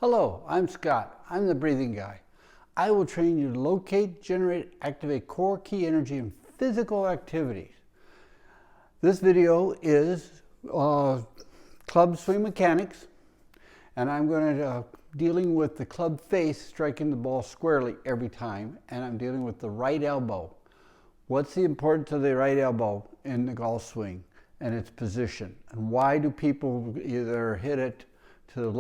Hello, I'm Scott. I'm the breathing guy. I will train you to locate, generate, activate core key energy in physical activities. This video is club swing mechanics, and I'm going to dealing with the club face striking the ball squarely every time, and I'm dealing with the right elbow. What's the importance of the right elbow in the golf swing and its position, and why do people either hit it to the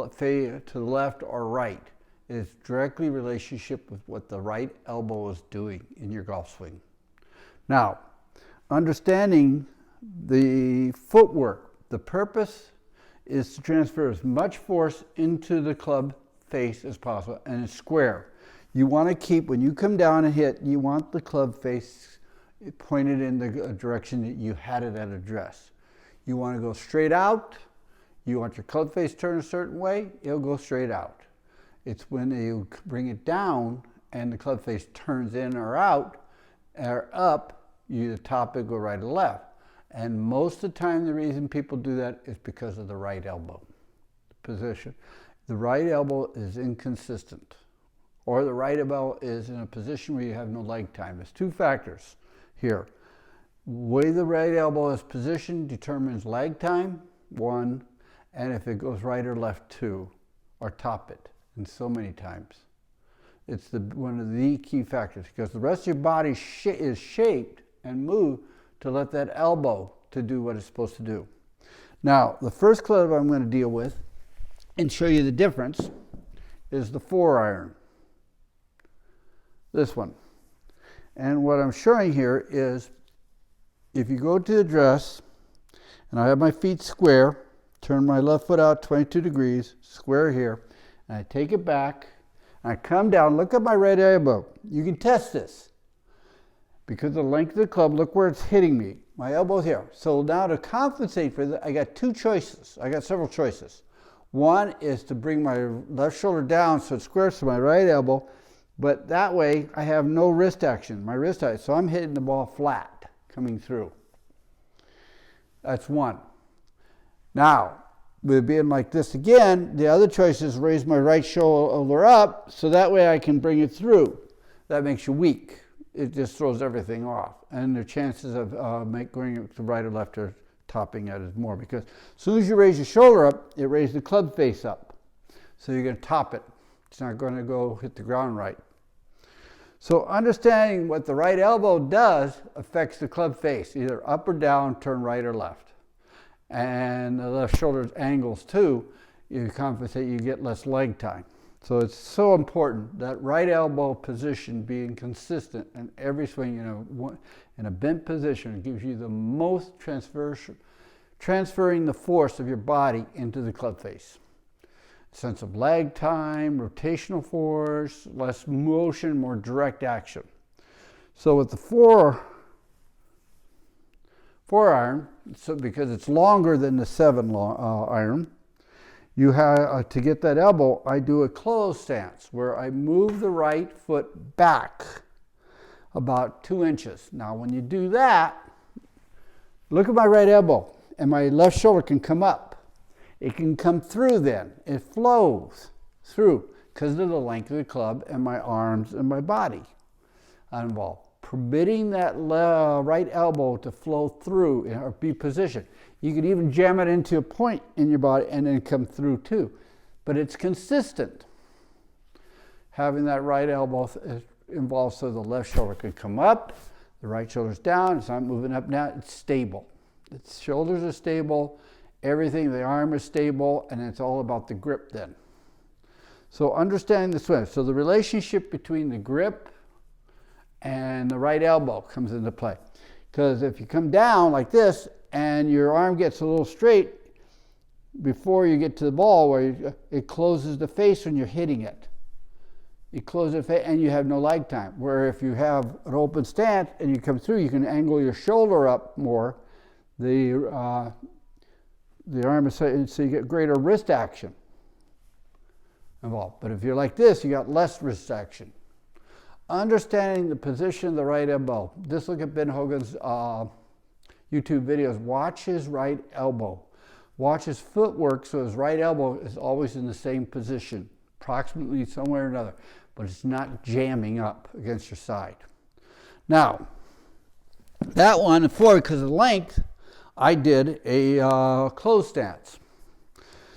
left or right? It's directly relationship with what the right elbow is doing in your golf swing. Now, understanding the footwork, the purpose is to transfer as much force into the club face as possible, and it's square. You want to keep, when you come down and hit, you want the club face pointed in the direction that you had it at address. You want to go straight out. You want your club face turned a certain way, it'll go straight out. It's when you bring it down and the club face turns in or out or up, you either top it, go right or left. And most of the time, the reason people do that is because of the right elbow position. The right elbow is inconsistent, or the right elbow is in a position where you have no leg time. There's two factors here. The way the right elbow is positioned determines leg time, one, and if it goes right or left, two, or top it, and so many times. It's one of the key factors, because the rest of your body is shaped and moved to let that elbow to do what it's supposed to do. Now, the first club I'm going to deal with and show you the difference is the 4-iron. This one. And what I'm showing here is, if you go to the dress, and I have my feet square, turn my left foot out 22 degrees, square here, and I take it back, and I come down, look at my right elbow. You can test this. Because of the length of the club, look where it's hitting me. My elbow's here. So now to compensate for that, I got two choices. I got several choices. One is to bring my left shoulder down so it squares to my right elbow, but that way I have no wrist action, my wrist height. So I'm hitting the ball flat, coming through. That's one. Now, with it being like this again, the other choice is raise my right shoulder up so that way I can bring it through. That makes you weak. It just throws everything off. And the chances of going to right or left or topping it is more, because as soon as you raise your shoulder up, it raises the club face up. So you're going to top it. It's not going to go hit the ground right. So understanding what the right elbow does affects the club face, either up or down, turn right or left. And the left shoulder angles too, you compensate, you get less leg time. So it's so important that right elbow position being consistent in every swing, in a bent position. It gives you the most transferring the force of your body into the club face. Sense of leg time, rotational force, less motion, more direct action. So with the 4-iron, so because it's longer than the 7-iron, you have to get that elbow. I do a closed stance where I move the right foot back about 2 inches. Now, when you do that, look at my right elbow, and my left shoulder can come up. It can come through then. It flows through because of the length of the club and my arms and my body involved. Permitting that right elbow to flow through or be positioned. You could even jam it into a point in your body and then come through too. But it's consistent. Having that right elbow involved so the left shoulder can come up, the right shoulder's down, it's not moving up now, it's stable. Its shoulders are stable, everything, the arm is stable, and it's all about the grip then. So understanding the swing. So the relationship between the grip and the right elbow comes into play. Because if you come down like this and your arm gets a little straight before you get to the ball, where it closes the face when you're hitting it. You close the face and you have no leg time. Where if you have an open stance and you come through, you can angle your shoulder up more. The arm is so you get greater wrist action involved. But if you're like this, you got less wrist action. Understanding the position of the right elbow. Just look at Ben Hogan's YouTube videos. Watch his right elbow. Watch his footwork so his right elbow is always in the same position. approximately somewhere or another, but it's not jamming up against your side. Now, that one, because of the length, I did a closed stance.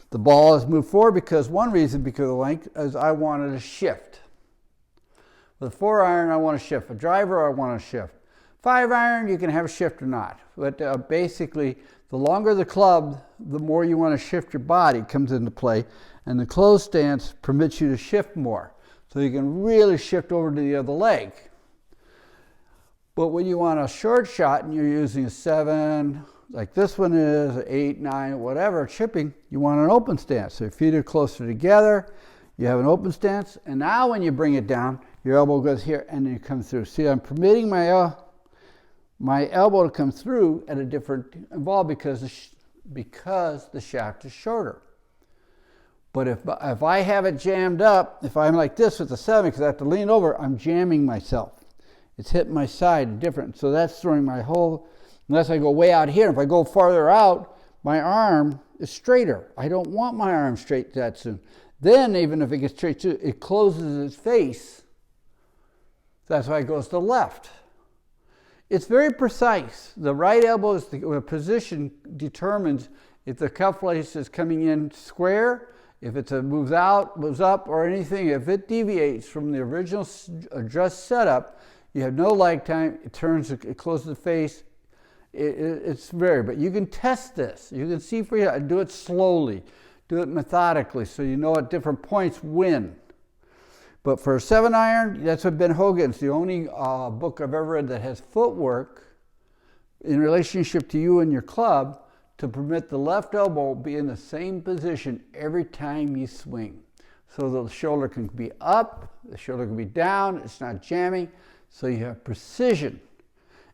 The ball has moved forward because of the length, is I wanted to shift. With a 4-iron, I want to shift. A driver, I want to shift. 5-iron, you can have a shift or not. But basically, the longer the club, the more you want to shift your body comes into play. And the closed stance permits you to shift more. So you can really shift over to the other leg. But when you want a short shot and you're using a 7, like this one is, an 8, 9, whatever, chipping, you want an open stance. So your feet are closer together, you have an open stance, and now when you bring it down, your elbow goes here and then you come through. See, I'm permitting my elbow to come through at a different involved because the shaft is shorter. But if I have it jammed up, if I'm like this with the 7, because I have to lean over, I'm jamming myself. It's hitting my side different. So that's throwing my whole, unless I go way out here. If I go farther out, my arm is straighter. I don't want my arm straight that soon. Then even if it gets straight to, it closes its face. That's why it goes to the left. It's very precise. The right elbow is the position determines if the cuff lace is coming in square, if it moves out, moves up, or anything. If it deviates from the original adjust setup, you have no lag time. It closes the face. It's but you can test this. You can see for you. Do it slowly. Do it methodically so you know at different points when. But for a 7-iron, that's what Ben Hogan's, the only book I've ever read that has footwork in relationship to you and your club to permit the left elbow be in the same position every time you swing. So the shoulder can be up, the shoulder can be down, it's not jamming, so you have precision.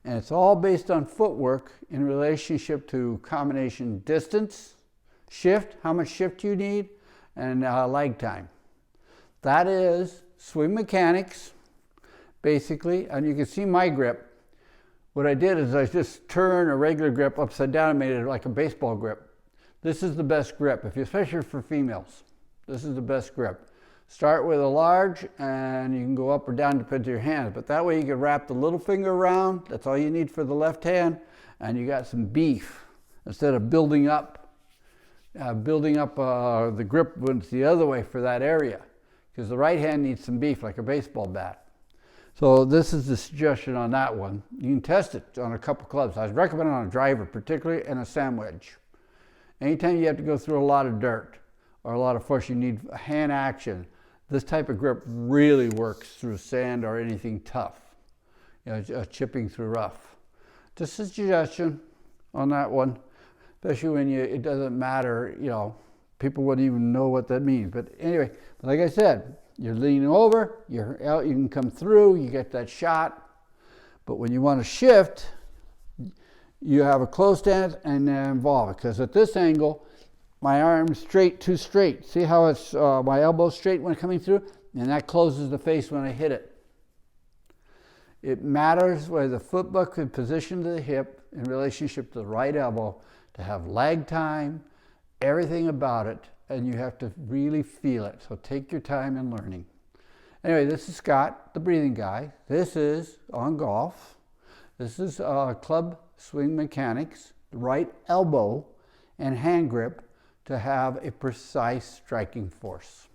And it's all based on footwork in relationship to combination distance, shift, how much shift you need, and lag time. That is swing mechanics, basically, and you can see my grip. What I did is I just turned a regular grip upside down and made it like a baseball grip. This is the best grip, especially for females. This is the best grip. Start with a large, and you can go up or down depending on your hands, but that way you can wrap the little finger around. That's all you need for the left hand, and you got some beef instead of building up the grip when it's the other way for that area, because the right hand needs some beef like a baseball bat. So this is the suggestion on that one. You can test it on a couple clubs. I recommend it on a driver particularly, and a sandwich. Anytime you have to go through a lot of dirt or a lot of force, you need hand action. This type of grip really works through sand or anything tough, chipping through rough. Just a suggestion on that one, especially when it doesn't matter, people wouldn't even know what that means. But anyway, like I said, you're leaning over, you're out, you can come through, you get that shot. But when you want to shift, you have a closed stance and involve it, because at this angle, my arm's too straight. See how it's my elbow's straight when coming through? And that closes the face when I hit it. It matters where the foot buck is positioned to the hip in relationship to the right elbow to have lag time, everything about it, and you have to really feel it. So take your time in learning. Anyway, this is Scott, the breathing guy. This is on golf. This is club swing mechanics, right elbow and hand grip to have a precise striking force.